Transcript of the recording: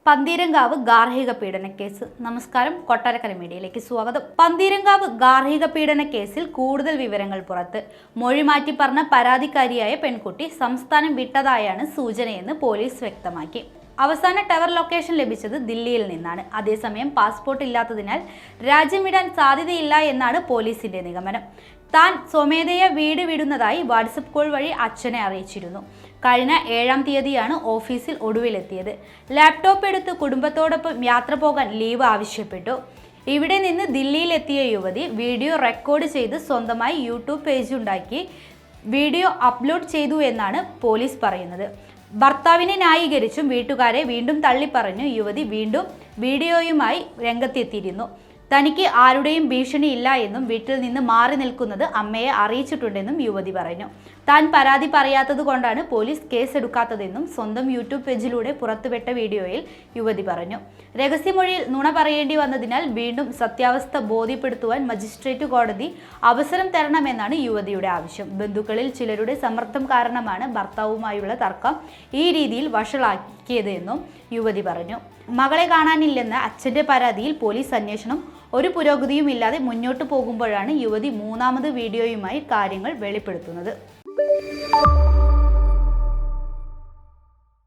പന്തീരങ്കാവ് ഗാർഹിക പീഡന കേസ്. നമസ്കാരം, കൊട്ടാരക്കര മീഡിയയിലേക്ക് സ്വാഗതം. പന്തീരങ്കാവ് ഗാർഹിക പീഡന കേസിൽ കൂടുതൽ വിവരങ്ങൾ പുറത്ത്. മൊഴി മാറ്റി പറഞ്ഞ പരാതിക്കാരിയായ പെൺകുട്ടി സംസ്ഥാനം വിട്ടതായാണ് സൂചനയെന്ന് പോലീസ് വ്യക്തമാക്കി. അവസാന ടവർ ലൊക്കേഷൻ ലഭിച്ചത് ദില്ലിയിൽ നിന്നാണ്. അതേസമയം പാസ്പോർട്ട് ഇല്ലാത്തതിനാൽ രാജ്യം വിടാൻ സാധ്യതയില്ല എന്നാണ് പോലീസിന്റെ നിഗമനം. താൻ സ്വമേധയാ വീട് വിടുന്നതായി വാട്സപ്പ് കോൾ വഴി അച്ഛനെ അറിയിച്ചിരുന്നു. കഴിഞ്ഞ 7-ാം തീയതിയാണ് ഓഫീസിൽ ഒടുവിലെത്തിയത്. ലാപ്ടോപ്പ് എടുത്ത് കുടുംബത്തോടൊപ്പം യാത്ര പോകാൻ ലീവ് ആവശ്യപ്പെട്ടു. ഇവിടെ നിന്ന് ദില്ലിയിലെത്തിയ യുവതി വീഡിയോ റെക്കോർഡ് ചെയ്ത് സ്വന്തമായി യൂട്യൂബ് പേജ് ഉണ്ടാക്കി വീഡിയോ അപ്ലോഡ് ചെയ്തു എന്നാണ് പോലീസ് പറയുന്നത്. ഭർത്താവിനെ ന്യായീകരിച്ചും വീട്ടുകാരെ വീണ്ടും തള്ളിപ്പറഞ്ഞു യുവതി വീണ്ടും വീഡിയോയുമായി രംഗത്തെത്തിയിരുന്നു. തനിക്ക് ആരുടെയും ഭീഷണിയില്ല എന്നും വീട്ടിൽ നിന്ന് മാറി നിൽക്കുന്നത് അമ്മയെ അറിയിച്ചിട്ടുണ്ടെന്നും യുവതി പറഞ്ഞു. താൻ പരാതി പറയാത്തത് കൊണ്ടാണ് പോലീസ് കേസെടുക്കാത്തതെന്നും സ്വന്തം യൂട്യൂബ് പേജിലൂടെ പുറത്തുവിട്ട വീഡിയോയിൽ യുവതി പറഞ്ഞു. രഹസ്യമൊഴിയിൽ നുണ പറയേണ്ടി വന്നതിനാൽ വീണ്ടും സത്യാവസ്ഥ ബോധ്യപ്പെടുത്തുവാൻ മജിസ്ട്രേറ്റ് കോടതി അവസരം തരണമെന്നാണ് യുവതിയുടെ ആവശ്യം. ബന്ധുക്കളിൽ ചിലരുടെ സമ്മർദ്ദം കാരണമാണ് ഭർത്താവുമായുള്ള തർക്കം ഈ രീതിയിൽ വഷളാക്കിയതെന്നും യുവതി പറഞ്ഞു. മകളെ കാണാനില്ലെന്ന അച്ഛന്റെ പരാതിയിൽ പോലീസ് അന്വേഷണം ഒരു പുരോഗതിയും ഇല്ലാതെ മുന്നോട്ട് പോകുമ്പോഴാണ് യുവതി മൂന്നാമത് വീഡിയോയുമായി കാര്യങ്ങൾ വെളിപ്പെടുത്തുന്നത്.